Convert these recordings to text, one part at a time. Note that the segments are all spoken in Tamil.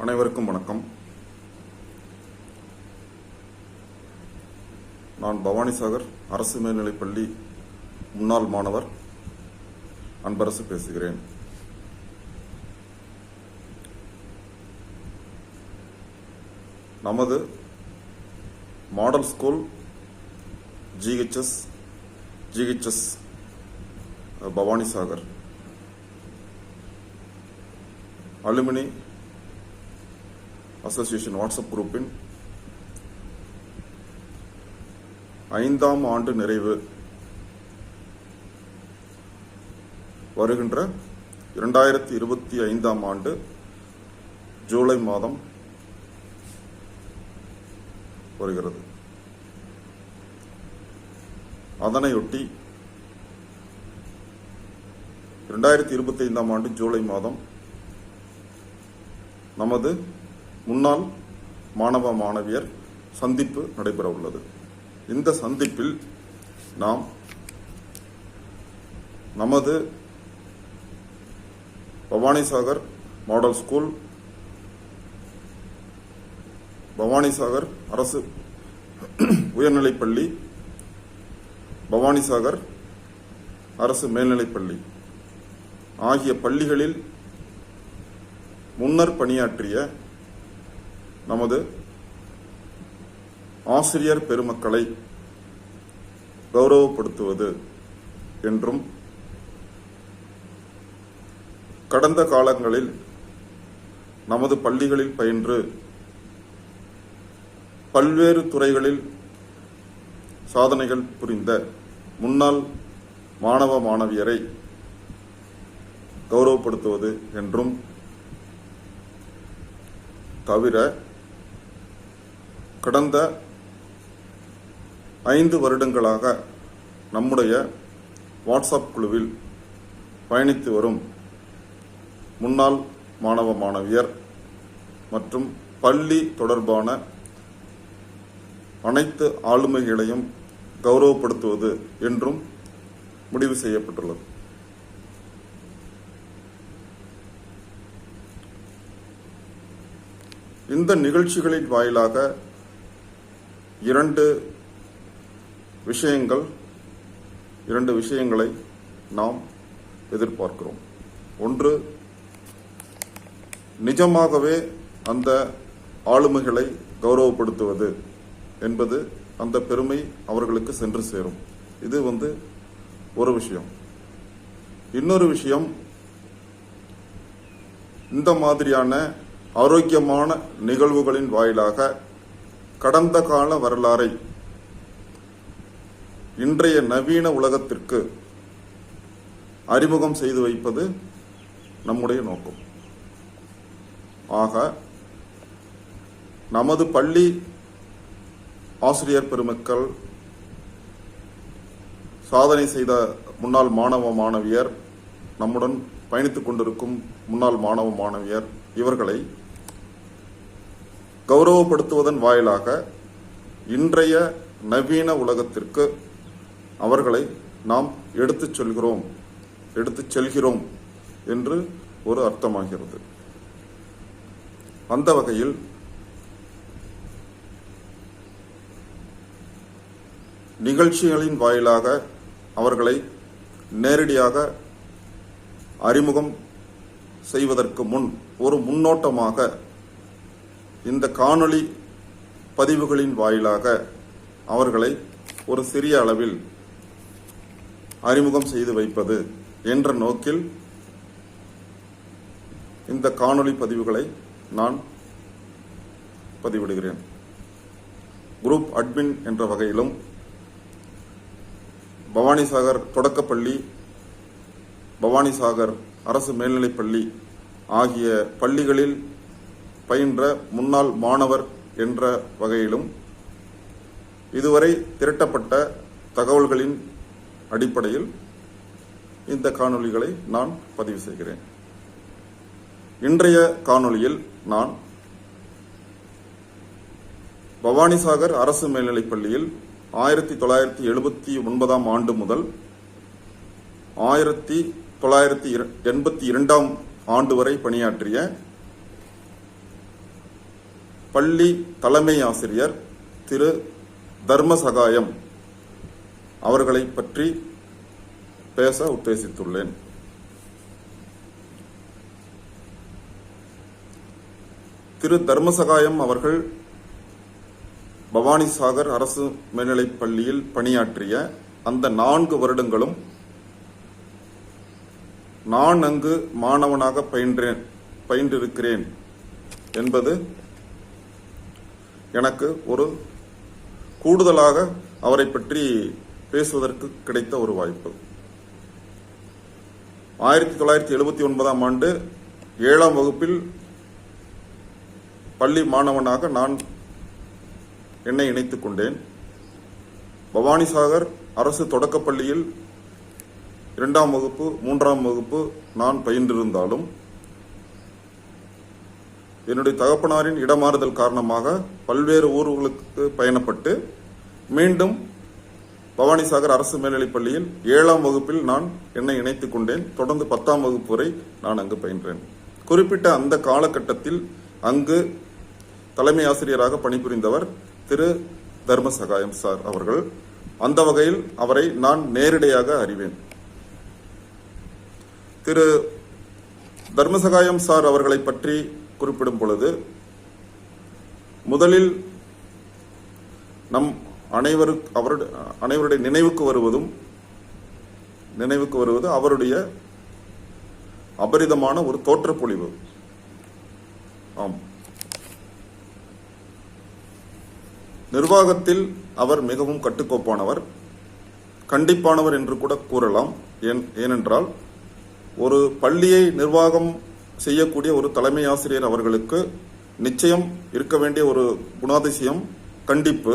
அனைவருக்கும் வணக்கம். நான் பவானிசாகர் அரசு மேல்நிலைப்பள்ளி முன்னாள் மாணவர் அன்பரசு பேசுகிறேன். நமது model school GHS Bhavanisagar alumni association WhatsApp குரூப்பின் 5ஆம் ஆண்டு நிறைவு வருகின்ற 2025ஆம் ஆண்டு ஜூலை மாதம் வருகிறது. அதனையொட்டி 2025ஆம் ஆண்டு ஜூலை மாதம் நமது முன்னாள் மாணவ மாணவியர் சந்திப்பு நடைபெற உள்ளது. இந்த சந்திப்பில் நாம் நமது பவானிசாகர் மாடல் ஸ்கூல், பவானிசாகர் அரசு உயர்நிலைப்பள்ளி, பவானிசாகர் அரசு மேல்நிலைப்பள்ளி ஆகிய பள்ளிகளில் முன்னர் பணியாற்றிய நமது ஆசிரியர் பெருமக்களை கௌரவப்படுத்துவது என்றும், கடந்த காலங்களில் நமது பள்ளிகளில் பயின்று பல்வேறு துறைகளில் சாதனைகள் புரிந்த முன்னாள் மாணவ மாணவியரை கௌரவப்படுத்துவது என்றும் தவிர, கடந்த 5 வருடங்களாக நம்முடைய வாட்ஸ்அப் குழுவில் பயணித்து வரும் முன்னாள் மாணவ மாணவியர் மற்றும் பள்ளி தொடர்பான அனைத்து ஆளுமைகளையும் கௌரவப்படுத்துவது என்றும் முடிவு செய்யப்பட்டுள்ளது. இந்த நிகழ்ச்சிகளின் வாயிலாக 2 விஷயங்களை நாம் எதிர்பார்க்கிறோம். ஒன்று, நிஜமாகவே அந்த ஆளுமைகளை கௌரவப்படுத்துவது என்பது, அந்த பெருமை அவர்களுக்கு சென்று சேரும். இது ஒரு விஷயம். இன்னொரு விஷயம், இந்த மாதிரியான ஆரோக்கியமான நிகழ்வுகளின் வாயிலாக கடந்த கால வரலாறை இன்றைய நவீன உலகத்திற்கு அறிமுகம் செய்து வைப்பது நம்முடைய நோக்கம். ஆக, நமது பள்ளி ஆசிரியர் பெருமக்கள், சாதனை செய்த முன்னாள் மாணவ மாணவியர், நம்முடன் பயணித்துக் கொண்டிருக்கும் முன்னாள் மாணவ மாணவியர், இவர்களை கௌரவப்படுத்துவதன் வாயிலாக இன்றைய நவீன உலகத்திற்கு அவர்களை நாம் எடுத்துச் செல்கிறோம் என்று ஒரு அர்த்தமாகிறது. அந்த வகையில் நிகழ்ச்சிகளின் வாயிலாக அவர்களை நேரடியாக அறிமுகம் செய்வதற்கு முன் ஒரு முன்னோட்டமாக இந்த காணொளி பதிவுகளின் வாயிலாக அவர்களை ஒரு சிறிய அளவில் அறிமுகம் செய்து வைப்பது என்ற நோக்கில் இந்த காணொளி பதிவுகளை நான் பதிவிடுகிறேன். குரூப் அட்மின் என்ற வகையிலும் பவானிசாகர் தொடக்கப்பள்ளி, பவானிசாகர் அரசு மேல்நிலைப்பள்ளி ஆகிய பள்ளிகளில் பயின்ற முன்னாள் மாணவர் என்ற வகையிலும் இதுவரை திரட்டப்பட்ட தகவல்களின் அடிப்படையில் இந்த காணொளிகளை நான் பதிவு செய்கிறேன். இன்றைய காணொளியில் நான் பவானிசாகர் அரசு மேல்நிலைப்பள்ளியில் 1979ஆம் ஆண்டு முதல் 1982ஆம் ஆண்டு வரை பணியாற்றிய பள்ளி தலைமை ஆசிரியர் திரு தர்மசகாயம் அவர்களை பற்றி பேச உத்தேசித்துள்ளேன். திரு தர்மசகாயம் அவர்கள் பவானிசாகர் அரசு மேல்நிலைப் பள்ளியில் பணியாற்றிய அந்த 4 வருடங்களும் நான் அங்கு மாணவனாக பயின்றிருக்கிறேன் என்பது எனக்கு ஒரு கூடுதலாக அவரை பற்றி பேசுவதற்கு கிடைத்த ஒரு வாய்ப்பு. 1979ஆம் ஆண்டு 7ஆம் வகுப்பில் பள்ளி மாணவனாக நான் என்னை இணைத்துக் கொண்டேன். பவானிசாகர் அரசு தொடக்கப்பள்ளியில் 2ஆம் வகுப்பு 3ஆம் வகுப்பு நான் பயின்றிருந்தாலும் என்னுடைய தகப்பனாரின் இடமாறுதல் காரணமாக பல்வேறு ஊர்களுக்கு பயணப்பட்டு மீண்டும் பவானிசாகர் அரசு மேல்நிலைப் பள்ளியில் 7ஆம் வகுப்பில் நான் என்னை இணைத்துக் கொண்டேன். தொடர்ந்து 10ஆம் வகுப்பு வரை நான் அங்கு பயின்றேன். குறிப்பிட்ட அந்த காலகட்டத்தில் அங்கு தலைமை ஆசிரியராக பணிபுரிந்தவர் திரு தர்மசகாயம் சார் அவர்கள். அந்த வகையில் அவரை நான் நேரடியாக அறிவேன். திரு தர்மசகாயம் சார் அவர்களை பற்றி குறிப்பிடும் பொழுது முதலில் நம் அனைவருடைய நினைவுக்கு வருவது அவருடைய அபரிதமான ஒரு தோற்றப்பொழிவு. ஆம், நிர்வாகத்தில் அவர் மிகவும் கட்டுக்கோப்பானவர், கண்டிப்பானவர் என்று கூட கூறலாம். ஏனென்றால் ஒரு பள்ளியை நிர்வாகம் செய்யக்கூடிய ஒரு தலைமை ஆசிரியர் அவர்களுக்கு நிச்சயம் இருக்க வேண்டிய ஒரு குணாதிசயம் கண்டிப்பு,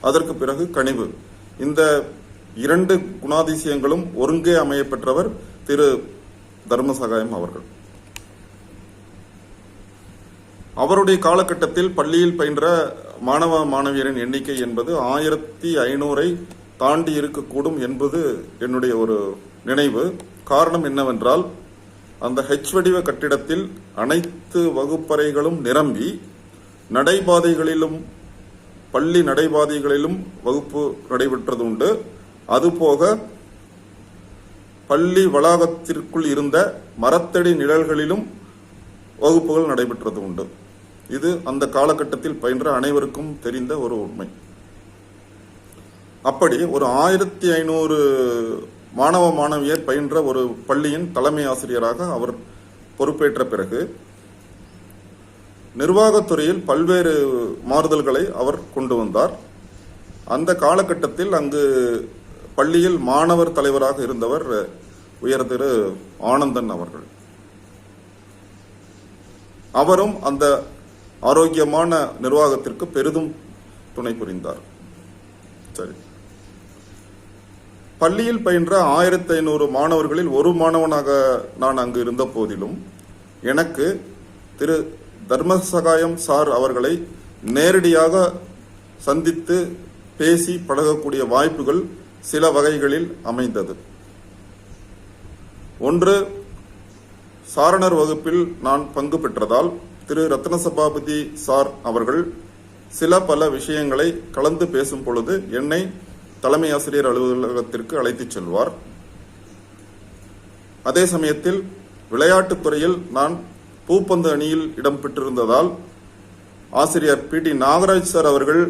அதற்கு பிறகு கனிவு. இந்த 2 குணாதிசயங்களும் ஒருங்கே அமைய பெற்றவர் திரு தர்மசகாயம் அவர்கள். அவருடைய காலகட்டத்தில் பள்ளியில் பயின்ற மாணவ மாணவியரின் எண்ணிக்கை என்பது 1500ஐ தாண்டி இருக்கக்கூடும் என்பது என்னுடைய ஒரு நினைவு. காரணம் என்னவென்றால் அந்த H வடிவ கட்டிடத்தில் அனைத்து வகுப்பறைகளும் நிரம்பி நடைபாதைகளிலும் பள்ளி நடைபாதைகளிலும் வகுப்பு நடைபெற்றது உண்டு. அதுபோக பள்ளி வளாகத்திற்குள் இருந்த மரத்தடி நிழல்களிலும் வகுப்புகள் நடைபெற்றது உண்டு. இது அந்த காலகட்டத்தில் பயின்ற அனைவருக்கும் தெரிந்த ஒரு உண்மை. அப்படி ஒரு 1500 மாணவ மாணவியர் பயின்ற ஒரு பள்ளியின் தலைமை ஆசிரியராக அவர் பொறுப்பேற்ற பிறகு நிர்வாகத்துறையில் பல்வேறு மாறுதல்களை அவர் கொண்டு வந்தார். அந்த காலகட்டத்தில் அங்கு பள்ளியில் மாணவர் தலைவராக இருந்தவர் உயர் திரு ஆனந்தன் அவர்கள். அவரும் அந்த ஆரோக்கியமான நிர்வாகத்திற்கு பெரிதும் துணை புரிந்தார். சரி, பள்ளியில் பயின்ற 1500 மாணவர்களில் ஒரு மாணவனாக நான் அங்கு இருந்த போதிலும் எனக்கு திரு தர்மசகாயம் சார் அவர்களை நேரடியாக சந்தித்து பேசி பழகக்கூடிய வாய்ப்புகள் சில வகைகளில் அமைந்தது. ஒன்று, சாரணர் வகுப்பில் நான் பங்கு பெற்றதால் திரு ரத்னசபாபதி சார் அவர்கள் பல விஷயங்களை கலந்து பேசும் பொழுது என்னை தலைமை ஆசிரியர் அலுவலகத்திற்கு அழைத்துச் செல்வார். அதே சமயத்தில் விளையாட்டுத் துறையில் நான் பூப்பந்து அணியில் இடம்பெற்றிருந்ததால் ஆசிரியர் PT நாகராஜ் சார் அவர்கள்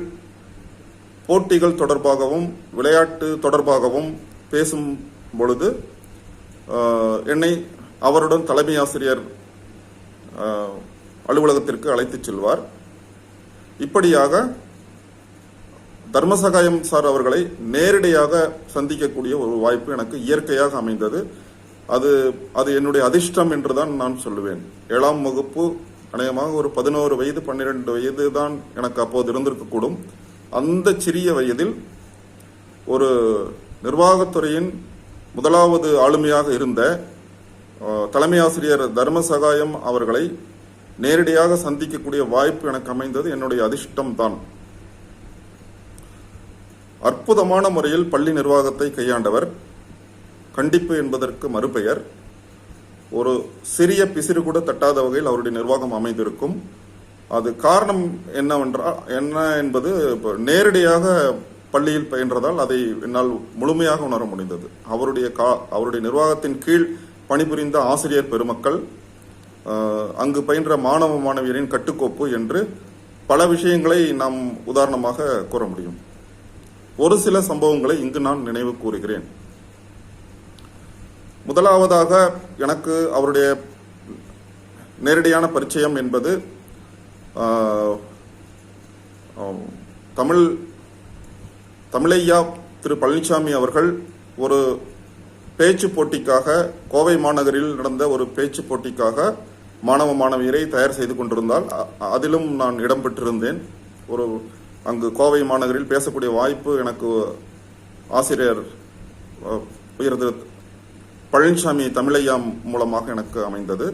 போட்டிகள் தொடர்பாகவும் விளையாட்டு தொடர்பாகவும் பேசும் பொழுது என்னை அவருடன் தலைமை ஆசிரியர் அலுவலகத்திற்கு அழைத்துச் செல்வார். இப்படியாக தர்மசகாயம் சார் அவர்களை நேரடியாக சந்திக்கக்கூடிய ஒரு வாய்ப்பு எனக்கு இயற்கையாக அமைந்தது. அது என்னுடைய அதிர்ஷ்டம் என்றுதான் நான் சொல்லுவேன். 7ஆம் வகுப்பு அநேகமாக ஒரு 11 வயது 12 வயது தான் எனக்கு அப்போது இருந்திருக்கக்கூடும். அந்த சிறிய வயதில் ஒரு நிர்வாகத்துறையின் முதலாவது ஆளுமையாக இருந்த தலைமை ஆசிரியர் தர்மசகாயம் அவர்களை நேரடியாக சந்திக்கக்கூடிய வாய்ப்பு எனக்கு அமைந்தது என்னுடைய அதிர்ஷ்டம்தான். அற்புதமான முறையில் பள்ளி நிர்வாகத்தை கையாண்டவர். கண்டிப்பு என்பதற்கு மறுபெயர். ஒரு சிறிய பிசிறு கூட தட்டாத வகையில் அவருடைய நிர்வாகம் அமைந்திருக்கும். அது காரணம் என்னவென்றால் என்ன என்பது நேரடியாக பள்ளியில் பயின்றதால் அதை என்னால் முழுமையாக உணர முடிந்தது. அவருடைய நிர்வாகத்தின் கீழ் பணிபுரிந்த ஆசிரியர் பெருமக்கள், அங்கு பயின்ற மாணவ மாணவியரின் கட்டுக்கோப்பு என்று பல விஷயங்களை நாம் உதாரணமாக கூற முடியும். ஒரு சில சம்பவங்களை இங்கு நான் நினைவு கூறுகிறேன். முதலாவதாக எனக்கு அவருடைய நேரடியான பரிச்சயம் என்பது தமிழையா திரு பழனிசாமி அவர்கள் ஒரு பேச்சு போட்டிக்காக கோவை மாநகரில் நடந்த ஒரு பேச்சு போட்டிக்காக மாணவ மாணவியரை தயார் செய்து கொண்டிருந்தால் அதிலும் நான் இடம்பெற்றிருந்தேன். அங்கு கோவை மாநகரில் பேசக்கூடிய வாய்ப்பு எனக்கு ஆசிரியர் உயர்ந்த பழனிசாமி தமிழையா மூலமாக எனக்கு அமைந்தது.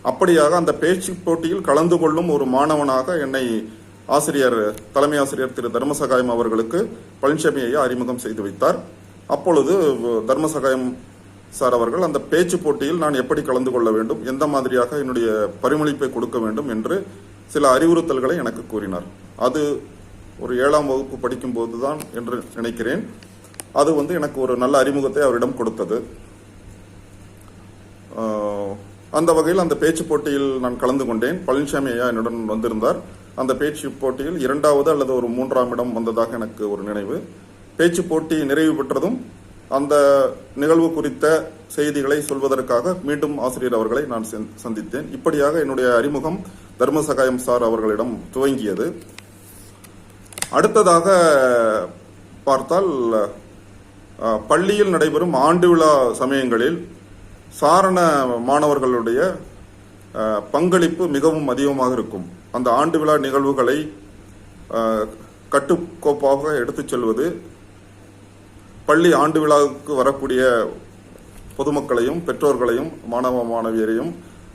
அப்படியாக அந்த பேச்சு போட்டியில் கலந்து கொள்ளும் ஒரு மாணவனாக என்னை தலைமை ஆசிரியர் திரு தர்மசகாயம் அவர்களுக்கு பழனிசாமி ஐயா அறிமுகம் செய்து வைத்தார். அப்பொழுது தர்மசகாயம் சார் அவர்கள் அந்த பேச்சு போட்டியில் நான் எப்படி கலந்து கொள்ள வேண்டும், எந்த மாதிரியாக என்னுடைய பரிமளிப்பை கொடுக்க வேண்டும் என்று சில அறிவுறுத்தல்களை எனக்கு கூறினார். அது ஒரு 7ஆம் வகுப்பு படிக்கும் போதுதான் என்று நினைக்கிறேன். அது எனக்கு ஒரு நல்ல அறிமுகத்தை அவரிடம் கொடுத்தது. அந்த வகையில் அந்த பேச்சு போட்டியில் நான் கலந்து கொண்டேன். பழனிசாமி ஐயா என்னுடன் வந்திருந்தார். அந்த பேச்சு போட்டியில் 2வது அல்லது ஒரு 3ஆம் இடம் வந்ததாக எனக்கு ஒரு நினைவு. பேச்சு போட்டி நிறைவு பெற்றதும் அந்த நிகழ்வு குறித்த செய்திகளை சொல்வதற்காக மீண்டும் ஆசிரியர் அவர்களை நான் சந்தித்தேன். இப்படியாக என்னுடைய அறிமுகம் தர்மசகாயம் சார் அவர்களிடம் துவங்கியது. அடுத்ததாக பார்த்தால் பள்ளியில் நடைபெறும் ஆண்டு விழா சமயங்களில் சாரண மாணவர்களுடைய பங்களிப்பு மிகவும் அதிகமாக இருக்கும். அந்த ஆண்டு விழா நிகழ்வுகளை கட்டுக்கோப்பாக எடுத்துச் செல்வது, பள்ளி ஆண்டு விழாவுக்கு வரக்கூடிய பொதுமக்களையும் பெற்றோர்களையும் மாணவ மாணவியரையும்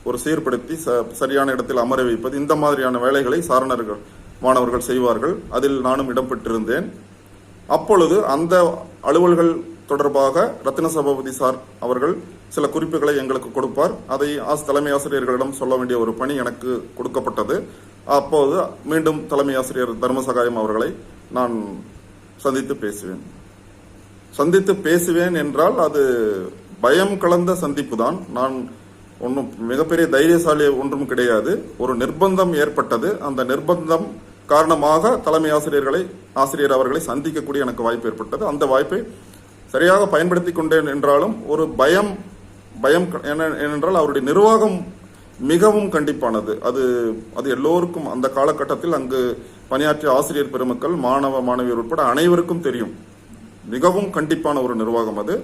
ஒரு சீர்படுத்தி சரியான இடத்தில் அமர வைப்பது, இந்த மாதிரியான வேலைகளை சாரணர்கள் மாணவர்கள் செய்வார்கள். அதில் நானும் இடம்பெற்றிருந்தேன். அப்பொழுது அந்த அலுவல்கள் தொடர்பாக ரத்தின சபாபதி சார் அவர்கள் சில குறிப்புகளை எங்களுக்கு கொடுப்பார். அதை தலைமை ஆசிரியர்களிடம் சொல்ல வேண்டிய ஒரு பணி எனக்கு கொடுக்கப்பட்டது. அப்போது மீண்டும் தலைமை ஆசிரியர் தர்மசகாயம் அவர்களை நான் சந்தித்து பேசுவேன் என்றால் அது பயம் கலந்த சந்திப்பு தான். நான் ஒன்றும் மிகப்பெரிய தைரியசாலி ஒன்றும் கிடையாது. ஒரு நிர்பந்தம் ஏற்பட்டது. அந்த நிர்பந்தம் காரணமாக தலைமை ஆசிரியர் அவர்களை சந்திக்கக்கூடிய எனக்கு வாய்ப்பு ஏற்பட்டது. அந்த வாய்ப்பை சரியாக பயன்படுத்தி கொண்டேன் என்றாலும் ஒரு பயம் ஏனென்றால் அவருடைய நிர்வாகம் மிகவும் கண்டிப்பானது. அது எல்லோருக்கும் அந்த காலகட்டத்தில் அங்கு பணியாற்றிய ஆசிரியர் பெருமக்கள், மாணவ மாணவியர் உட்பட அனைவருக்கும் தெரியும். மிகவும் கண்டிப்பான ஒரு நிர்வாகம் அது.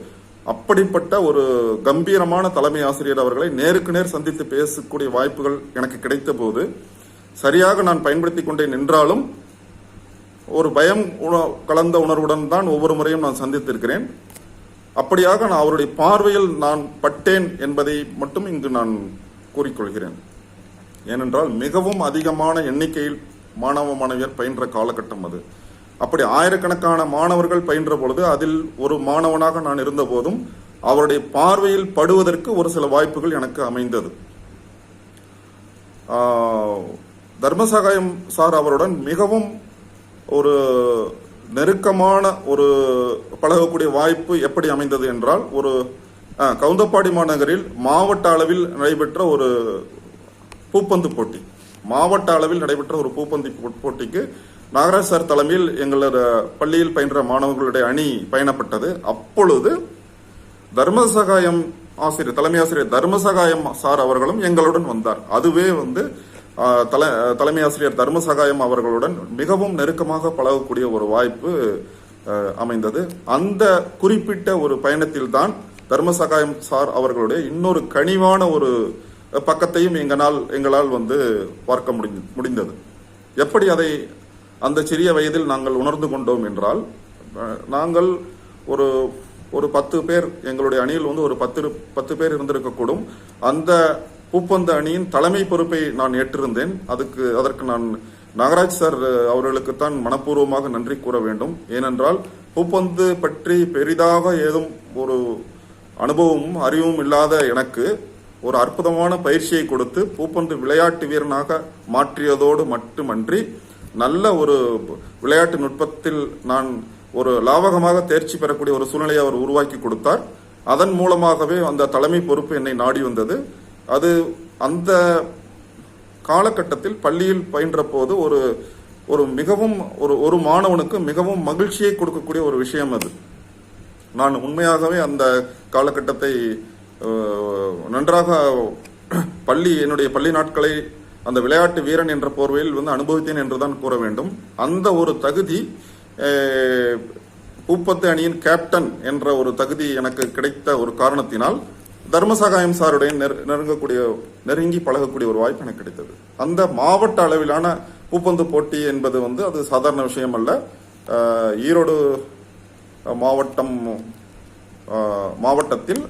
அப்படிப்பட்ட ஒரு கம்பீரமான தலைமை ஆசிரியர் அவர்களை நேருக்கு நேர் சந்தித்து பேசக்கூடிய வாய்ப்புகள் எனக்கு கிடைத்த போது சரியாக நான் பயன்படுத்தி கொண்டேன் என்றாலும் ஒரு பயம் கலந்த உணர்வுடன் தான் ஒவ்வொரு முறையும் நான் சந்தித்திருக்கிறேன். அப்படியாக நான் அவருடைய பார்வையில் நான் பட்டேன் என்பதை மட்டும் இங்கு நான் கூறிக்கொள்கிறேன். ஏனென்றால் மிகவும் அதிகமான எண்ணிக்கையில் மாணவ மாணவியர் பயின்ற காலகட்டம் அது. அப்படி ஆயிரக்கணக்கான மாணவர்கள் பயின்ற பொழுது அதில் ஒரு மாணவனாக நான் இருந்த போதும் அவருடைய பார்வையில் படுவதற்கு ஒரு சில வாய்ப்புகள் எனக்கு அமைந்தது. தர்மசகாயம் சார் அவருடன் மிகவும் ஒரு நெருக்கமான ஒரு பழகக்கூடிய வாய்ப்பு எப்படி அமைந்தது என்றால், ஒரு கவுந்தப்பாடி மாநகரில் மாவட்ட அளவில் நடைபெற்ற ஒரு பூப்பந்து போட்டி, போட்டிக்கு நாகராஜ் சார் தலைமையில் எங்களோட பள்ளியில் பயின்ற மாணவர்களுடைய அணி பயணப்பட்டது. அப்பொழுது தலைமை ஆசிரியர் தர்மசகாயம் சார் அவர்களும் எங்களுடன் வந்தார். அதுவே தலைமை ஆசிரியர் தர்மசகாயம் அவர்களுடன் மிகவும் நெருக்கமாக பழகக்கூடிய ஒரு வாய்ப்பு அமைந்தது. அந்த குறிப்பிட்ட ஒரு பயணத்தில் தான் தர்மசகாயம் சார் அவர்களுடைய இன்னொரு கனிவான ஒரு பக்கத்தையும் எங்களால் பார்க்க முடிந்தது. எப்படி அதை அந்த சிறிய வயதில் நாங்கள் உணர்ந்து கொண்டோம் என்றால், நாங்கள் ஒரு 10 பேர், எங்களுடைய அணியில் ஒரு 10 பேர் இருந்திருக்கக்கூடும். அந்த பூப்பந்து அணியின் தலைமை பொறுப்பை நான் ஏற்றிருந்தேன். அதற்கு நான் நாகராஜ் சார் அவர்களுக்குத்தான் மனப்பூர்வமாக நன்றி கூற வேண்டும். ஏனென்றால் பூப்பந்து பற்றி பெரிதாக ஏதும் ஒரு அனுபவமும் அறிவும் இல்லாத எனக்கு ஒரு அற்புதமான பயிற்சியை கொடுத்து பூப்பந்து விளையாட்டு வீரனாக மாற்றியதோடு மட்டுமன்றி நல்ல ஒரு விளையாட்டு நுட்பத்தில் நான் ஒரு லாவகமாக தேர்ச்சி பெறக்கூடிய ஒரு சூழ்நிலையை அவர் உருவாக்கி கொடுத்தார். அதன் மூலமாகவே அந்த தலைமை பொறுப்பு என்னை நாடி வந்தது. அது அந்த காலகட்டத்தில் பள்ளியில் பயின்ற போது ஒரு மிகவும் ஒரு மாணவனுக்கு மிகவும் மகிழ்ச்சியை கொடுக்கக்கூடிய ஒரு விஷயம் அது. நான் உண்மையாகவே அந்த காலகட்டத்தை நன்றாக என்னுடைய பள்ளி நாட்களை அந்த விளையாட்டு வீரன் என்ற போர்வையில் அனுபவித்தேன் என்றுதான் கூற வேண்டும். அந்த ஒரு தகுதி பூப்பந்து அணியின் கேப்டன் என்ற ஒரு தகுதி எனக்கு கிடைத்த ஒரு காரணத்தினால் தர்மசகாயம் சாருடைய நெருங்கி பழகக்கூடிய ஒரு வாய்ப்பு எனக்கு கிடைத்தது. அந்த மாவட்ட அளவிலான பூப்பந்து போட்டி என்பது அது சாதாரண விஷயம் அல்ல. ஈரோடு மாவட்டத்தில்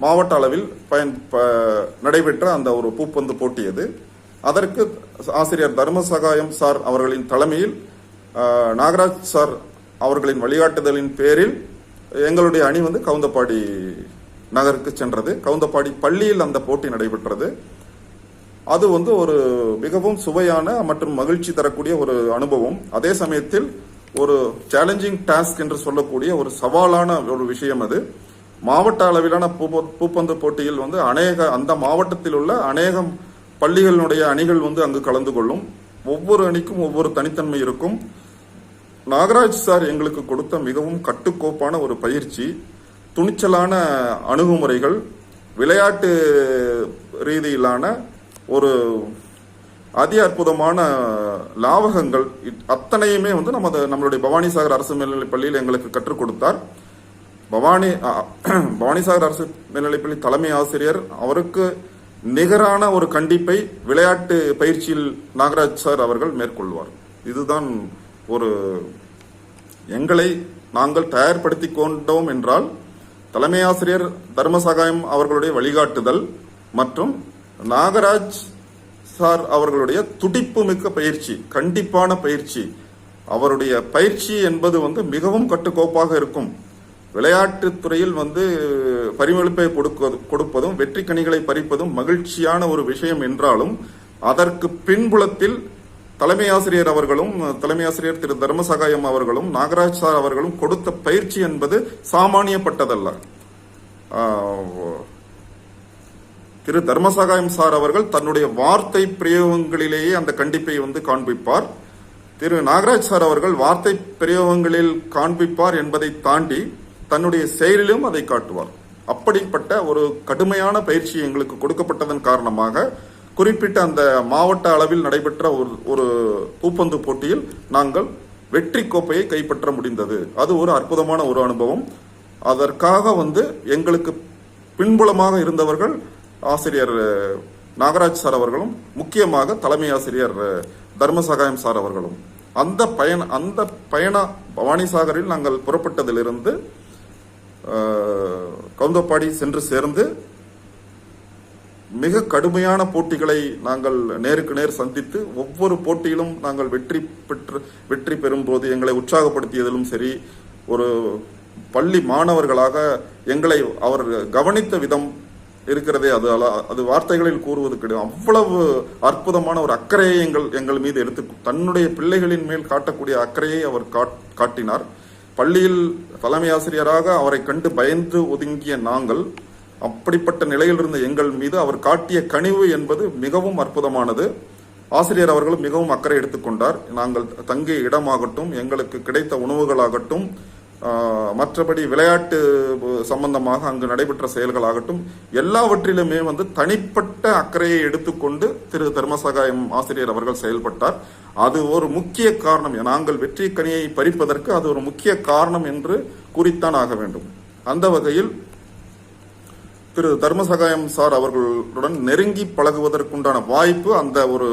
மாவட்ட அளவில் நடைபெற்ற அந்த ஒரு பூப்பந்து போட்டி அது. அதற்கு ஆசிரியர் தர்மசகாயம் சார் அவர்களின் தலைமையில் நாகராஜ் சார் அவர்களின் வழிகாட்டுதலின் பேரில் எங்களுடைய அணி கவுந்தப்பாடி நகருக்கு சென்றது. கவுந்தப்பாடி பள்ளியில் அந்த போட்டி நடைபெற்றது. அது ஒரு மிகவும் சுவையான மற்றும் மகிழ்ச்சி தரக்கூடிய ஒரு அனுபவம். அதே சமயத்தில் ஒரு சேலஞ்சிங் டாஸ்க் என்று சொல்லக்கூடிய ஒரு சவாலான ஒரு விஷயம் அது. மாவட்ட அளவிலான பூப்பந்து போட்டியில் அந்த மாவட்டத்தில் உள்ள அநேகம் பள்ளிகளுடைய அணிகள் அங்கு கலந்து கொள்ளும். ஒவ்வொரு அணிக்கும் ஒவ்வொரு தனித்தன்மை இருக்கும். நாகராஜ் சார் எங்களுக்கு கொடுத்த மிகவும் கட்டுக்கோப்பான ஒரு பயிற்சி, துணிச்சலான அணுகுமுறைகள், விளையாட்டு ரீதியிலான ஒரு அதி அற்புதமான லாவகங்கள் அத்தனையுமே நம்மளுடைய பவானிசாகர் அரசு மேல்நிலைப் பள்ளியில் எங்களுக்கு கற்றுக் கொடுத்தார். பவானிசாகர் அரசு மேல்நிலைப்பள்ளி தலைமை ஆசிரியர் அவருக்கு நிகரான ஒரு கண்டிப்பை விளையாட்டு பயிற்சியில் நாகராஜ் சார் அவர்கள் மேற்கொள்வார். இதுதான் எங்களை நாங்கள் தயார்படுத்தி கொண்டோம் என்றால் தலைமை ஆசிரியர் தர்மசகாயம் அவர்களுடைய வழிகாட்டுதல் மற்றும் நாகராஜ் சார் அவர்களுடைய துடிப்பு மிக்க பயிற்சி, கண்டிப்பான பயிற்சி. அவருடைய பயிற்சி என்பது மிகவும் கட்டுக்கோப்பாக இருக்கும். விளையாட்டுத் துறையில் பரிமளிப்பை கொடுப்பதும் வெற்றி கனிகளை பறிப்பதும் மகிழ்ச்சியான ஒரு விஷயம் என்றாலும் அதற்கு பின்புலத்தில் தலைமை ஆசிரியர் அவர்களும் தலைமை ஆசிரியர் திரு தர்மசகாயம் அவர்களும் நாகராஜ் சார் அவர்களும் கொடுத்த பயிற்சி என்பது சாமானியப்பட்டதல்ல. திரு தர்மசகாயம் சார் அவர்கள் தன்னுடைய வார்த்தை பிரயோகங்களிலேயே அந்த கண்டிப்பை காண்பிப்பார். திரு நாகராஜ் சார் அவர்கள் வார்த்தை பிரயோகங்களில் காண்பிப்பார் என்பதை தாண்டி தன்னுடைய செயலிலும் அதை காட்டுவார். அப்படிப்பட்ட ஒரு கடுமையான பயிற்சி எங்களுக்கு கொடுக்கப்பட்டதன் காரணமாக குறிப்பிட்ட அந்த மாவட்ட அளவில் நடைபெற்ற ஒரு பூப்பந்து போட்டியில் நாங்கள் வெற்றி கோப்பையை கைப்பற்ற முடிந்தது. அது ஒரு அற்புதமான ஒரு அனுபவம். அதற்காக எங்களுக்கு பின்புலமாக இருந்தவர்கள் ஆசிரியர் நாகராஜ் சார் அவர்களும் முக்கியமாக தலைமை ஆசிரியர் தர்மசகாயம் சார் அவர்களும். அந்த பயண பவானிசாகரில் நாங்கள் புறப்பட்டதிலிருந்து கவுந்தப்பாடி சென்று சேர்ந்து மிக கடுமையான போட்டிகளை நாங்கள் நேருக்கு நேர் சந்தித்து ஒவ்வொரு போட்டியிலும் நாங்கள் வெற்றி பெறும் போது எங்களை உற்சாகப்படுத்தியதிலும் சரி, ஒரு பள்ளி மாணவர்களாக எங்களை அவர் கவனித்த விதம் இருக்கிறதே அது வார்த்தைகளில் கூறுவது கிடையாது. அவ்வளவு அற்புதமான ஒரு அக்கறையை எங்கள் மீது தன்னுடைய பிள்ளைகளின் மேல் காட்டக்கூடிய அக்கறையை அவர் காட்டினார். பள்ளியில் தலைமை ஆசிரியராக அவரை கண்டு பயந்து ஒதுங்கிய நாங்கள் அப்படிப்பட்ட நிலையில் இருந்த எங்கள் மீது அவர் காட்டிய கனிவு என்பது மிகவும் அற்புதமானது. ஆசிரியர் அவர்களும் மிகவும் அக்கறை எடுத்துக்கொண்டார். நாங்கள் தங்கிய இடமாகட்டும், எங்களுக்கு கிடைத்த உணவுகளாகட்டும், மற்றபடி விளையாட்டு சம்பந்தமாக அங்கு நடைபெற்ற செயல்களாகட்டும் எல்லாவற்றிலுமே தனிப்பட்ட அக்கறையை எடுத்துக்கொண்டு திரு தர்மசகாயம் ஆசிரியர் அவர்கள் செயல்பட்டார். அது ஒரு முக்கிய காரணம். நாங்கள் வெற்றி கனியை பறிப்பதற்கு அது ஒரு முக்கிய காரணம் என்று கூறித்தான் ஆக வேண்டும். அந்த வகையில் திரு தர்மசகாயம் சார் அவர்களுடன் நெருங்கி பழகுவதற்குண்டான வாய்ப்பு அந்த ஒரு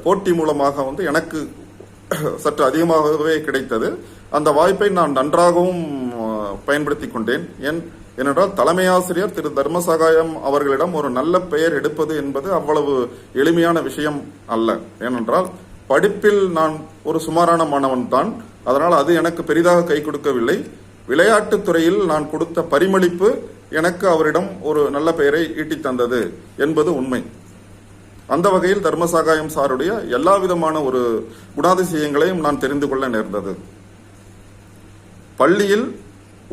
போட்டி மூலமாக எனக்கு சற்று அதிகமாகவே கிடைத்தது. அந்த வாய்ப்பை நான் நன்றாகவும் பயன்படுத்தி கொண்டேன். ஏனென்றால் தலைமை ஆசிரியர் திரு தர்மசகாயம் அவர்களிடம் ஒரு நல்ல பெயர் எடுப்பது என்பது அவ்வளவு எளிமையான விஷயம் அல்ல. ஏனென்றால் படிப்பில் நான் ஒரு சுமாரான மாணவன் தான். அதனால் அது எனக்கு பெரிதாக கை கொடுக்கவில்லை. விளையாட்டுத் துறையில் நான் கொடுத்த பரிமளிப்பு எனக்கு அவரிடம் ஒரு நல்ல பெயரை ஈட்டித் தந்தது என்பது உண்மை. அந்த வகையில் தர்மசகாயம் சாருடைய எல்லா விதமான ஒரு குணாதிசயங்களையும் நான் தெரிந்து கொள்ள நேர்ந்தது. பள்ளியில்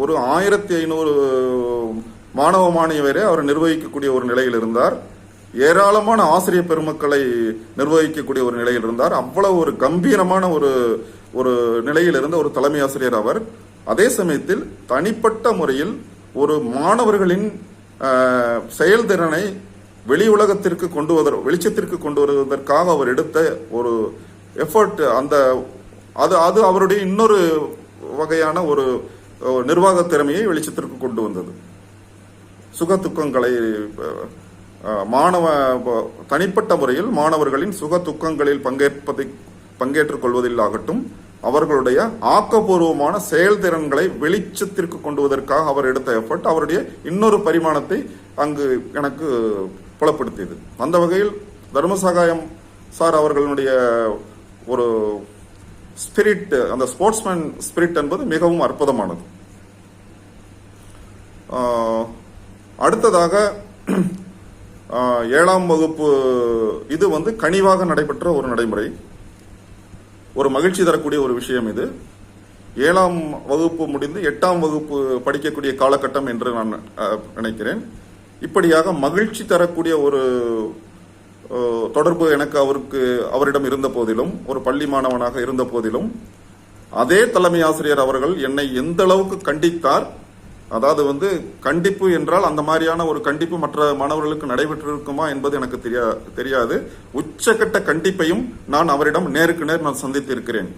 ஒரு 1500 மாணவ மாணவியரை அவர் நிர்வகிக்கக்கூடிய ஒரு நிலையில் இருந்தார். ஏராளமான ஆசிரியர் பெருமக்களை நிர்வகிக்கக்கூடிய ஒரு நிலையில் இருந்தார். அவ்வளவு ஒரு கம்பீரமான ஒரு நிலையில் இருந்த ஒரு தலைமை ஆசிரியர் அவர். அதே சமயத்தில் தனிப்பட்ட முறையில் ஒரு மாணவர்களின் செயல்திறனை வெளி உலகத்திற்கு வெளிச்சத்திற்கு கொண்டு வருவதற்காக அவர் எடுத்த ஒரு எஃபர்ட், அது அவருடைய இன்னொரு வகையான ஒரு நிர்வாக திறமையை வெளிச்சத்திற்கு கொண்டு வந்தது. சுக துக்கங்களை தனிப்பட்ட முறையில் மாணவர்களின் சுக துக்கங்களில் பங்கேற்றுக் கொள்வதில் ஆகட்டும், அவர்களுடைய ஆக்கப்பூர்வமான செயல்திறன்களை வெளிச்சத்திற்கு கொண்டு வருவதற்காக அவர் எடுத்த எஃபர்ட் அவருடைய இன்னொரு பரிமாணத்தை அங்கு எனக்கு புலப்படுத்தியது. அந்த வகையில் தர்மசகாயம் சார் அவர்களுடைய ஒரு ஸ்பிரிட், அந்த ஸ்போர்ட்ஸ்மேன் ஸ்பிரிட் என்பது மிகவும் அற்புதமானது. அடுத்ததாக 7ஆம் வகுப்பு, இது கனிவாக நடைபெற்ற ஒரு நடைமுறை, ஒரு மகிழ்ச்சி தரக்கூடிய ஒரு விஷயம். இது 7ஆம் வகுப்பு முடிந்து 8ஆம் வகுப்பு படிக்கக்கூடிய காலகட்டம் என்று நான் நினைக்கிறேன். இப்படியாக மகிழ்ச்சி தரக்கூடிய ஒரு தொடர்பு எனக்கு அவரிடம் இருந்த போதிலும், ஒரு பள்ளி மாணவனாக இருந்த போதிலும், அதே தலைமை ஆசிரியர் அவர்கள் என்னை எந்த அளவுக்கு கண்டித்தார். அதாவது கண்டிப்பு என்றால் அந்த மாதிரியான ஒரு கண்டிப்பு மற்ற மாணவர்களுக்கு நடைபெற்றிருக்குமா என்பது எனக்கு தெரியாது. உச்சகட்ட கண்டிப்பையும் நான் அவரிடம் நேருக்கு நேர் நான் சந்தித்திருக்கிறேன்.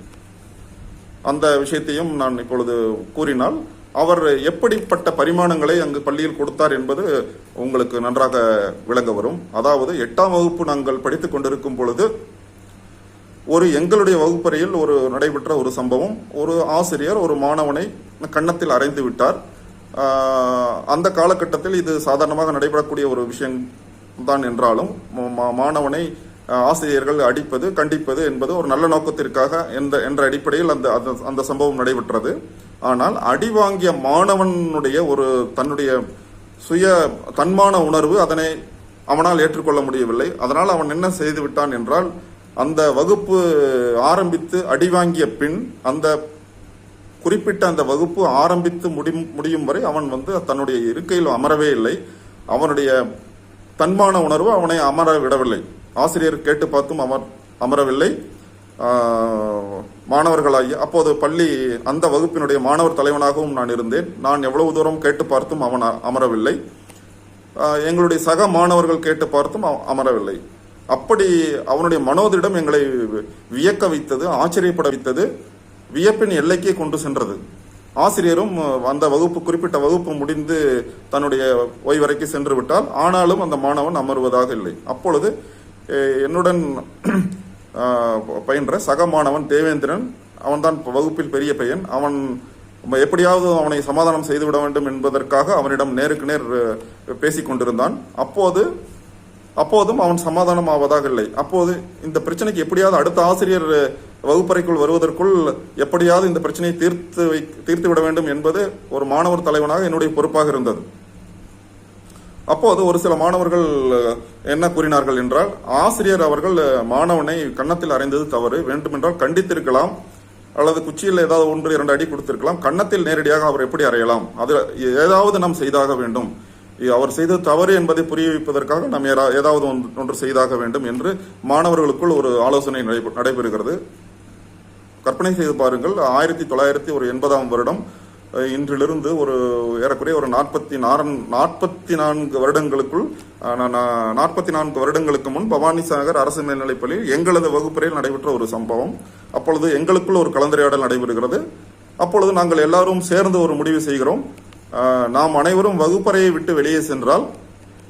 அந்த விஷயத்தையும் நான் இப்பொழுது கூறினால், அவர் எப்படிப்பட்ட பரிமாணங்களை அங்கு பள்ளியில் கொடுத்தார் என்பது உங்களுக்கு நன்றாக விளங்க வரும். அதாவது 8ஆம் வகுப்பு நாங்கள் படித்துக் கொண்டிருக்கும் பொழுது எங்களுடைய வகுப்பறையில் நடைபெற்ற ஒரு சம்பவம், ஒரு ஆசிரியர் ஒரு மாணவனை கன்னத்தில் அறைந்து விட்டார். அந்த காலகட்டத்தில் இது சாதாரணமாக நடைபெறக்கூடிய ஒரு விஷயம் தான் என்றாலும், மாணவனை ஆசிரியர்கள் அடிப்பது, கண்டிப்பது என்பது ஒரு நல்ல நோக்கத்திற்காக என்ற அடிப்படையில் அந்த சம்பவம் நடைபெற்றது. ஆனால் அடி வாங்கிய மாணவனுடைய தன்னுடைய தன்மான உணர்வு அதனை அவனால் ஏற்றுக்கொள்ள முடியவில்லை. அதனால் அவன் என்ன செய்து விட்டான் என்றால், அந்த வகுப்பு ஆரம்பித்து அடி வாங்கிய பின் அந்த குறிப்பிட்ட அந்த வகுப்பு ஆரம்பித்து முடியும் வரை அவன் தன்னுடைய இருக்கையில் அமரவே இல்லை. அவனுடைய தன்மான உணர்வு அவனை அமர விடவில்லை. ஆசிரியர் கேட்டு பார்த்தும் அமரவில்லை. மாணவர்களாகி அப்போது பள்ளி அந்த வகுப்பினுடைய மாணவர் தலைவனாகவும் நான் இருந்தேன். நான் எவ்வளவு தூரம் கேட்டு பார்த்தும் அவன் அமரவில்லை. எங்களுடைய சக மாணவர்கள் கேட்டு பார்த்தும் அமரவில்லை. அப்படி அவனுடைய மனோதிடம் எங்களை வியக்க வைத்தது, ஆச்சரியப்பட வைத்தது, வியப்பின் எல்லைக்கே கொண்டு சென்றது. ஆசிரியரும் அந்த குறிப்பிட்ட வகுப்பு முடிந்து தன்னுடைய ஓய்வறைக்கு சென்று விட்டால், ஆனாலும் அந்த மாணவன் அமர்வதாக இல்லை. அப்பொழுது என்னுடன் பயின்ற சக மாணவன் தேவேந்திரன், அவன்தான் வகுப்பில் பெரிய பையன், அவன் எப்படியாவது அவனை சமாதானம் செய்துவிட வேண்டும் என்பதற்காக அவனிடம் நேருக்கு நேர் பேசிக் கொண்டிருந்தான். அப்போதும் அவன் சமாதானம் ஆவதாக இல்லை. அப்போது இந்த பிரச்சனைக்கு எப்படியாவது அடுத்த ஆசிரியர் வகுப்பறைக்குள் வருவதற்குள் எப்படியாவது இந்த பிரச்சனையை தீர்த்து விட வேண்டும் என்பது ஒரு மாணவர் தலைவனாக என்னுடைய பொறுப்பாக இருந்தது. அப்போது ஒரு சில மாணவர்கள் என்ன கூறினார்கள் என்றால், ஆசிரியர் அவர்கள் மாணவனை கன்னத்தில் அறைந்தது தவறு, வேண்டுமென்றால் கண்டித்திருக்கலாம், அல்லது குச்சியில் ஏதாவது 1-2 அடி கொடுத்திருக்கலாம், கன்னத்தில் நேரடியாக அவர் எப்படி அறையலாம், அது ஏதாவது நாம் செய்தாக வேண்டும், அவர் செய்தது தவறு என்பதை புரிய வைப்பதற்காக நாம் ஏதாவது ஒன்று செய்தாக வேண்டும் என்று மாணவர்களுக்குள் ஒரு ஆலோசனை நடைபெறுகிறது. கற்பனை செய்து பாருங்கள், 1980ஆம் வருடம், இன்றிலிருந்து ஏறக்குறைய 44 வருடங்களுக்குள் 44 வருடங்களுக்கு முன் பவானிசாகர் அரசு மேல்நிலைப்பள்ளியில் எங்களது வகுப்பறையில் நடைபெற்ற ஒரு சம்பவம். அப்பொழுது எங்களுக்குள் ஒரு கலந்துரையாடல் நடைபெறுகிறது. அப்பொழுது நாங்கள் எல்லாரும் சேர்ந்து ஒரு முடிவு செய்கிறோம். நாம் அனைவரும் வகுப்பறையை விட்டு வெளியே சென்றால்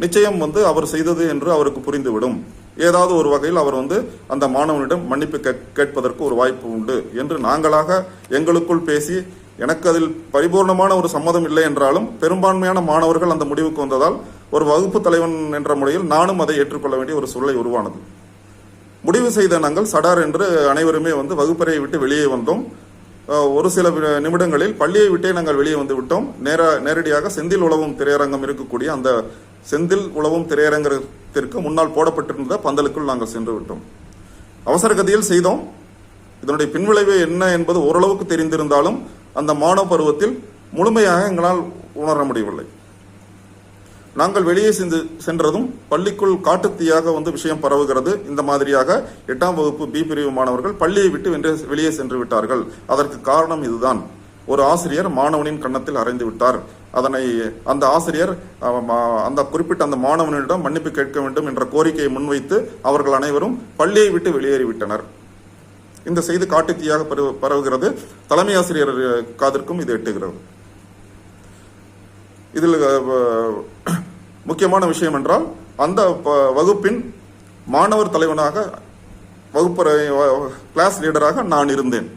நிச்சயம் அவர் செய்தது என்று அவருக்கு புரிந்துவிடும். ஏதாவது ஒரு வகையில் அவர் அந்த மாணவனிடம் மன்னிப்பு கேட்பதற்கு ஒரு வாய்ப்பு உண்டு என்று நாங்களாக எங்களுக்குள் பேசி, எனக்கு அதில் பரிபூர்ணமான ஒரு சம்மதம் இல்லை என்றாலும் பெரும்பான்மையான மாணவர்கள் அந்த முடிவுக்கு வந்ததால் ஒரு வகுப்பு தலைவன் என்ற முறையில் நானும் அதை ஏற்றுக்கொள்ள வேண்டிய ஒரு சூழலை உருவானது. முடிவு செய்த நாங்கள் சடார் என்று அனைவருமே வகுப்பறையை விட்டு வெளியே வந்தோம். ஒரு சில நிமிடங்களில் பள்ளியை விட்டே நாங்கள் வெளியே வந்து விட்டோம். நேரடியாக செந்தில் உழவும் திரையரங்கம் இருக்கக்கூடிய அந்த செந்தில் உழவும் திரையரங்கத்திற்கு முன்னால் போடப்பட்டிருந்த பந்தலுக்குள் நாங்கள் சென்று விட்டோம். அவசர கதியில் செய்தோம். இதனுடைய பின்விளைவு என்ன என்பது ஓரளவுக்கு தெரிந்திருந்தாலும் அந்த மாணவ பருவத்தில் முழுமையாக எங்களால் உணர முடியவில்லை. நாங்கள் வெளியே சென்றதும் பள்ளிக்குள் காட்டுத்தீயாக விஷயம் பரவுகிறது. இந்த மாதிரியாக 8ஆம் வகுப்பு பி பிரிவு மாணவர்கள் பள்ளியை விட்டு வெளியே சென்று விட்டார்கள். அதற்கு காரணம் இதுதான். ஒரு ஆசிரியர் மாணவனின் கன்னத்தில் அறைந்து விட்டார். அதனை அந்த ஆசிரியர் அந்த குறிப்பிட்ட அந்த மாணவனிடம் மன்னிப்பு கேட்க வேண்டும் என்ற கோரிக்கையை முன்வைத்து அவர்கள் அனைவரும் பள்ளியை விட்டு வெளியேறிவிட்டனர். இந்த செய்தி காட்டுத்தீயாக பரவுகிறது. தலைமை ஆசிரியர் காதிற்கும் இது எட்டுகிறது. இதில் முக்கியமான விஷயம் என்றால் அந்த வகுப்பின் மாணவர் தலைவனாக வகுப்பறை கிளாஸ் லீடராக நான் இருந்தேன்.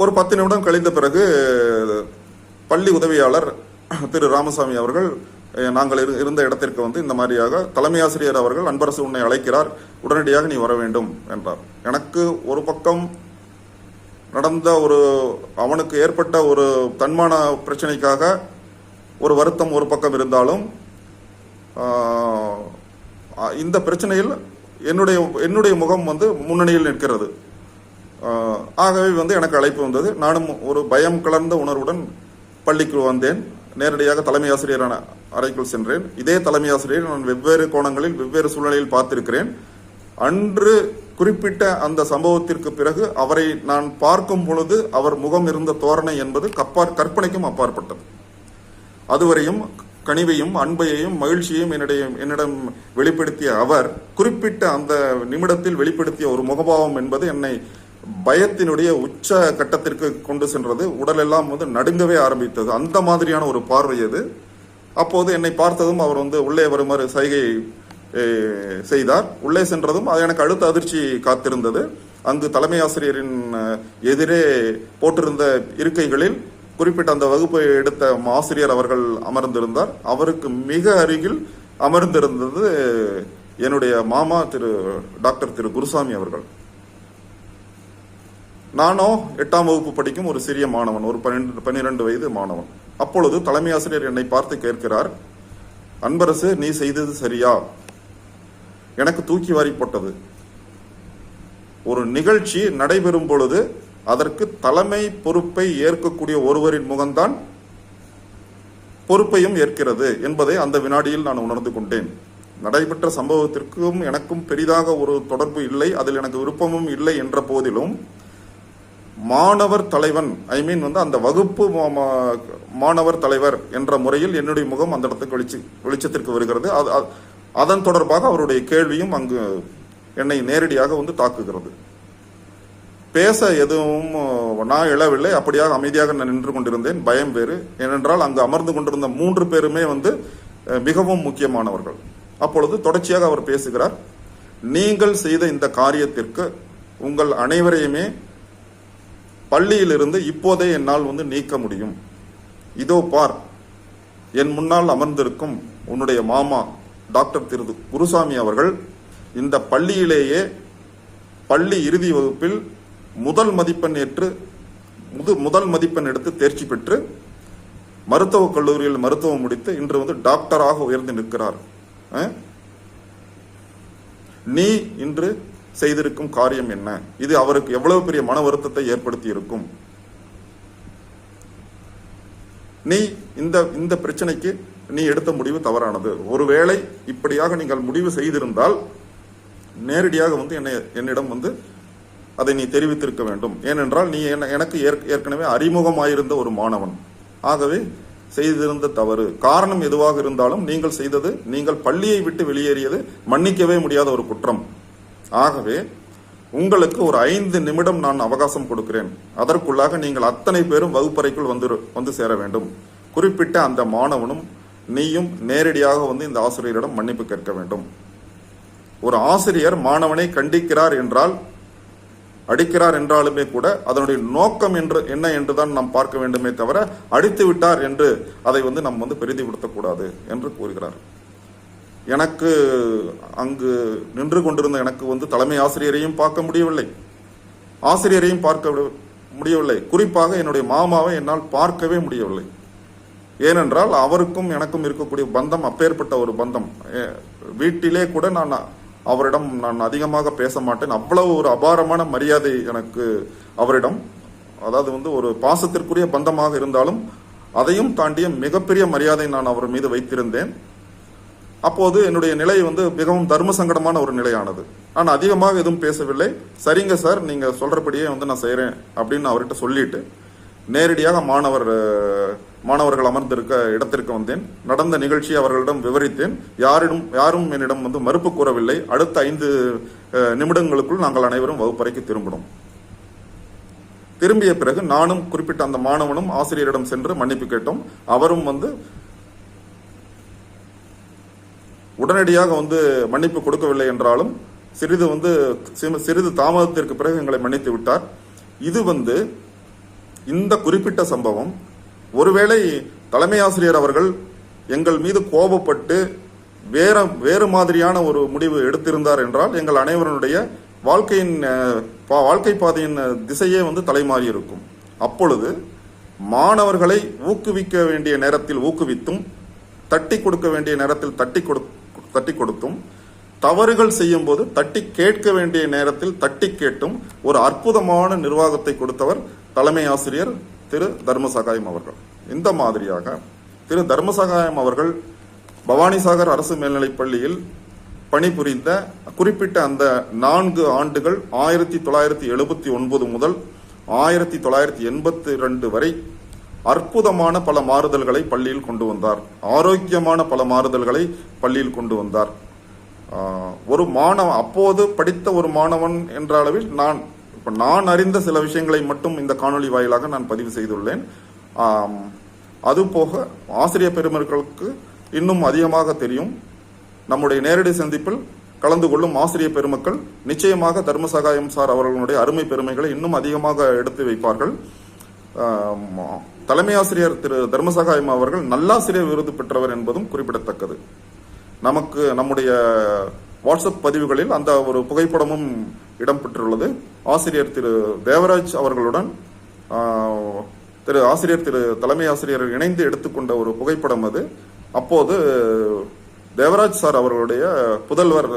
ஒரு 10 நிமிடம் கழிந்த பிறகு பள்ளி உதவியாளர் திரு ராமசாமி அவர்கள் நாங்கள் இருந்த இடத்திற்கு இந்த மாதிரியாக தலைமை ஆசிரியர் அவர்கள் அன்பரசு உன்னை அழைக்கிறார், உடனடியாக நீ வர வேண்டும் என்றார். எனக்கு ஒரு பக்கம் நடந்த அவனுக்கு ஏற்பட்ட ஒரு தன்மான பிரச்சனைக்காக ஒரு வருத்தம் ஒரு பக்கம் இருந்தாலும் இந்த பிரச்சனையில் என்னுடைய முகம் முன்னணியில் நிற்கிறது. ஆகவே எனக்கு அழைப்பு வந்தது. நானும் ஒரு பயம் கலர்ந்த உணர்வுடன் பள்ளிக்கு வந்தேன். நேரடியாக தலைமை ஆசிரியர் அறைக்குள் சென்றேன். இதே தலைமை ஆசிரியர் நான் வெவ்வேறு கோணங்களில் வெவ்வேறு சூழ்நிலையில் பார்த்திருக்கிறேன். அன்று குறிப்பிட்ட அந்த சம்பவத்திற்கு பிறகு அவரை நான் பார்க்கும் பொழுது அவர் முகம் இருந்த தோரணை என்பது கற்பனைக்கும் அப்பாற்பட்டது. அதுவரையும் கனிவையும் அன்பையையும் மகிழ்ச்சியையும் என்னிடம் வெளிப்படுத்திய அவர் குறிப்பிட்ட அந்த நிமிடத்தில் வெளிப்படுத்திய ஒரு முகபாவம் என்பது என்னை பயத்தினுடைய உச்ச கட்டத்திற்கு கொண்டு சென்றது. உடலெல்லாம் நடுங்கவே ஆரம்பித்தது. அந்த மாதிரியான ஒரு பார்வை அது. அப்போது என்னை பார்த்ததும் அவர் உள்ளே வருமாறு சைகை செய்தார். உள்ளே சென்றதும் அது எனக்கு அடுத்த அதிர்ச்சி காத்திருந்தது. அங்கு தலைமை ஆசிரியரின் எதிரே போட்டிருந்த இருக்கைகளில் குறிப்பிட்ட அந்த வகுப்பை எடுத்த ஆசிரியர் அவர்கள் அமர்ந்திருந்தார். அவருக்கு மிக அருகில் அமர்ந்திருந்தது என்னுடைய மாமா டாக்டர் திரு குருசாமி அவர்கள். நானோ 8ஆம் வகுப்பு படிக்கும் ஒரு சிறிய மாணவன், ஒரு 12 வயது மாணவன். அப்பொழுது தலைமை ஆசிரியர் என்னை பார்த்து கேட்கிறார், அன்பரசு, நீ செய்தது சரியா? எனக்கு தூக்கி வாரி போட்டது. ஒரு நிகழ்ச்சி நடைபெறும் பொழுது அதற்கு தலைமை பொறுப்பை ஏற்கக்கூடிய ஒருவரின் முகம்தான் பொறுப்பையும் ஏற்கிறது என்பதை அந்த வினாடியில் நான் உணர்ந்து கொண்டேன். நடைபெற்ற சம்பவத்திற்கும் எனக்கும் பெரிதாக ஒரு தொடர்பு இல்லை, அதில் எனக்கு விருப்பமும் இல்லை என்ற போதிலும் மாணவர் தலைவன் அந்த வகுப்பு மாணவர் தலைவர் என்ற முறையில் என்னுடைய முகம் அந்த இடத்துக்கு வெளிச்சத்திற்கு வருகிறது. அதன் தொடர்பாக அவருடைய கேள்வியும் அங்கு என்னை நேரடியாக தாக்குகிறது. பேச எதுவும் நான் எழவில்லை. அப்படியாக அமைதியாக நான் நின்று கொண்டிருந்தேன். பயம் வேறு. ஏனென்றால் அங்கு அமர்ந்து கொண்டிருந்த 3 பேருமே மிகவும் முக்கியமானவர்கள். அப்பொழுது தொடர்ச்சியாக அவர் பேசுகிறார், நீங்கள் செய்த இந்த காரியத்திற்கு உங்கள் அனைவரையுமே பள்ளியிலிருந்து இப்போதே என்னால் நீக்க முடியும். இதோ பார், என் முன்னால் அமர்ந்திருக்கும் உன்னுடைய மாமா டாக்டர் திரு குருசாமி அவர்கள் இந்த பள்ளியிலேயே பள்ளி இறுதி வகுப்பில் முதல் மதிப்பெண் எடுத்து தேர்ச்சி பெற்று மருத்துவக் கல்லூரியில் மருத்துவம் முடித்து இன்று டாக்டராக உயர்ந்து நிற்கிறார். நீ இன்று செய்திருக்கும் காரியம் என்ன? இது அவருக்கு எவ்வளவு பெரிய மன வருத்தத்தை ஏற்படுத்தி இருக்கும். நீ இந்த பிரச்சனைக்கு நீ எடுத்த முடிவு தவறானது. ஒருவேளை இப்படியாக நீங்கள் முடிவு செய்திருந்தால் நேரடியாக என்னிடம் அதை நீ தெரிவித்திருக்க வேண்டும். ஏனென்றால் நீ எனக்கு ஏற்கனவே அறிமுகமாயிருந்த ஒரு மாணவன். ஆகவே செய்திருந்த தவறு காரணம் எதுவாக இருந்தாலும் நீங்கள் செய்தது, நீங்கள் பள்ளியை விட்டு வெளியேறியது மன்னிக்கவே முடியாத ஒரு குற்றம். ஆகவே உங்களுக்கு ஒரு 5 நிமிடம் நான் அவகாசம் கொடுக்கிறேன். அதற்குள்ளாக நீங்கள் அத்தனை பேரும் வகுப்பறைக்குள் வந்து சேர வேண்டும். குறிப்பிட்ட அந்த மாணவனும் நீயும் நேரடியாக இந்த ஆசிரியரிடம் மன்னிப்பு கேட்க வேண்டும். ஒரு ஆசிரியர் மாணவனை கண்டிக்கிறார் என்றால், அடிக்கிறார் என்றாலுமே கூட அதனுடைய நோக்கம் என்ன என்றுதான் நாம் பார்க்க வேண்டுமே தவிர அடித்து விட்டார் என்று அதை நாம் பெரிதுபடுத்தக்கூடாது என்று கூறுகிறார். எனக்கு அங்கு நின்று கொண்டிருந்த எனக்கு தலைமை ஆசிரியரையும் பார்க்க முடியவில்லை, ஆசிரியரையும் பார்க்க முடியவில்லை. குறிப்பாக என்னுடைய மாமாவை என்னால் பார்க்கவே முடியவில்லை. ஏனென்றால் அவருக்கும் எனக்கும் இருக்கக்கூடிய பந்தம் அப்பேற்பட்ட ஒரு பந்தம். வீட்டிலே கூட நான் அவரிடம் அதிகமாக பேச மாட்டேன். அவ்வளவு ஒரு அபாரமான மரியாதை எனக்கு அவரிடம். அதாவது ஒரு பாசத்திற்குரிய பந்தமாக இருந்தாலும் அதையும் தாண்டிய மிகப்பெரிய மரியாதை நான் அவர் மீது வைத்திருந்தேன். அப்போது என்னுடைய நிலை மிகவும் தர்ம சங்கடமான ஒரு நிலையானது. நான் அதிகமாக எதுவும் பேசவில்லை. சரிங்க சார், நீங்க சொல்றபடியே நான் செய்யறேன் அப்படின்னு அவர்கிட்ட சொல்லிட்டு நேரடியாக மாணவர்கள் அமர்ந்திருக்க இடத்திற்கு வந்தேன். நடந்த நிகழ்ச்சியை அவர்களிடம் விவரித்தேன். யாரும் என்னிடம் மறுப்பு கூறவில்லை. அடுத்த 5 நிமிடங்களுக்குள் நாங்கள் அனைவரும் வகுப்பறைக்கு திரும்பினோம். திரும்பிய பிறகு நானும் குறிப்பிட்ட அந்த மாணவனும் ஆசிரியரிடம் சென்று மன்னிப்பு கேட்டோம். அவரும் உடனடியாக மன்னிப்பு கொடுக்கவில்லை என்றாலும் சிறிது தாமதத்திற்கு பிறகு எங்களை மன்னித்து விட்டார். இது இந்த குறிப்பிட்ட சம்பவம் ஒருவேளை தலைமை ஆசிரியர் அவர்கள் எங்கள் மீது கோபப்பட்டு வேறு மாதிரியான ஒரு முடிவு எடுத்திருந்தார் என்றால் எங்கள் அனைவருடைய வாழ்க்கை பாதையின் திசையே தலைமாறி இருக்கும். அப்பொழுது மாணவர்களை ஊக்குவிக்க வேண்டிய நேரத்தில் ஊக்குவித்தும், தட்டி கொடுக்க வேண்டிய நேரத்தில் தட்டி கொடுத்தும், தவறுகள் செய்யும் போது தட்டி கேட்க வேண்டிய நேரத்தில் தட்டி கேட்டும் ஒரு அற்புதமான நிர்வாகத்தை கொடுத்தவர் தலைமை ஆசிரியர் திரு தர்மசகாயம் அவர்கள். இந்த மாதிரியாக திரு தர்மசகாயம் அவர்கள் பவானிசாகர் அரசு மேல்நிலைப் பள்ளியில் பணிபுரிந்த குறிப்பிட்ட அந்த 4 ஆண்டுகள் 1979 முதல் 1982 வரை அற்புதமான பல மாறுதல்களை பள்ளியில் கொண்டு வந்தார். ஆரோக்கியமான பல மாறுதல்களை பள்ளியில் கொண்டு வந்தார். ஒரு மாணவன், அப்போது படித்த ஒரு மாணவன் என்ற அளவில் நான் அறிந்த சில விஷயங்களை மட்டும் இந்த காணொலி வாயிலாக நான் பதிவு செய்துள்ளேன். அதுபோக ஆசிரியர் பெருமக்களுக்கு இன்னும் அதிகமாக தெரியும். நம்முடைய நேரடி சந்திப்பில் கலந்து கொள்ளும் ஆசிரியர் பெருமக்கள் நிச்சயமாக தர்மசகாயம் சார் அவர்களுடைய அருமை பெருமைகளை இன்னும் அதிகமாக எடுத்து வைப்பார்கள். தலைமை ஆசிரியர் திரு தர்மசகாயம் அவர்கள் நல்லாசிரியர் விருது பெற்றவர் என்பதும் குறிப்பிடத்தக்கது. நம்முடைய வாட்ஸ்அப் பதிவுகளில் அந்த ஒரு புகைப்படமும் இடம்பெற்றுள்ளது. ஆசிரியர் திரு தேவராஜ் அவர்களுடன் திரு தலைமை ஆசிரியர் இணைந்து எடுத்துக்கொண்ட ஒரு புகைப்படம் அது. அப்போது தேவராஜ் சார் அவர்களுடைய புதல்வர்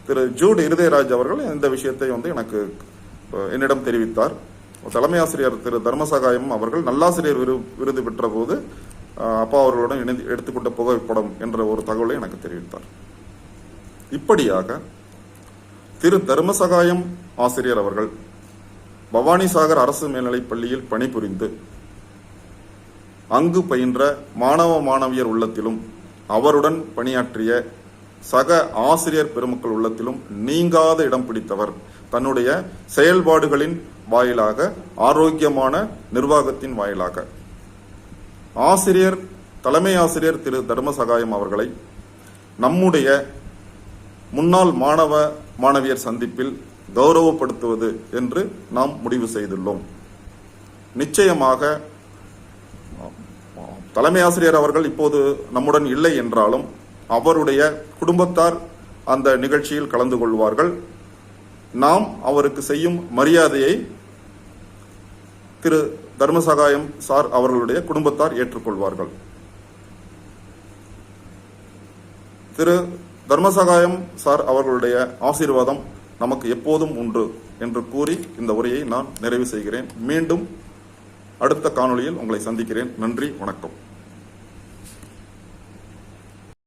திரு ஜூட் இருதயராஜ் அவர்கள் இந்த விஷயத்தை என்னிடம் தெரிவித்தார். தலைமை ஆசிரியர் திரு தர்மசகாயம் அவர்கள் நல்லாசிரியர் விருது பெற்ற போது அப்பா அவர்களுடன் இணைந்து எடுத்துக்கொண்ட புகைப்படம் என்ற ஒரு தகவலை எனக்கு தெரிவித்தார். இப்படியாக திரு தர்மசகாயம் ஆசிரியர் அவர்கள் பவானிசாகர் அரசு மேல்நிலைப் பள்ளியில் பணிபுரிந்து அங்கு பயின்ற மாணவ மாணவியர் உள்ளத்திலும் அவருடன் பணியாற்றிய சக ஆசிரியர் பெருமக்கள் உள்ளத்திலும் நீங்காத இடம் பிடித்தவர். தன்னுடைய செயல்பாடுகளின் வாயிலாக, ஆரோக்கியமான நிர்வாகத்தின் வாயிலாக தலைமை ஆசிரியர் திரு தர்மசகாயம் அவர்களை நம்முடைய முன்னாள் மாணவ மாணவியர் சந்திப்பில் கௌரவப்படுத்துவது என்று நாம் முடிவு செய்துள்ளோம். நிச்சயமாக தலைமை ஆசிரியர் அவர்கள் இப்போது நம்முடன் இல்லை என்றாலும் அவருடைய குடும்பத்தார் அந்த நிகழ்ச்சியில் கலந்து கொள்வார்கள். நாம் அவருக்கு செய்யும் மரியாதையை திரு தர்மசகாயம் சார் அவர்களுடைய குடும்பத்தார் ஏற்றுக்கொள்வார்கள். திரு தர்மசகாயம் சார் அவர்களுடைய ஆசீர்வாதம் நமக்கு எப்போதும் உண்டு என்று கூறி இந்த உரையை நான் நிறைவு செய்கிறேன். மீண்டும் அடுத்த காணொளியில் உங்களை சந்திக்கிறேன். நன்றி, வணக்கம்.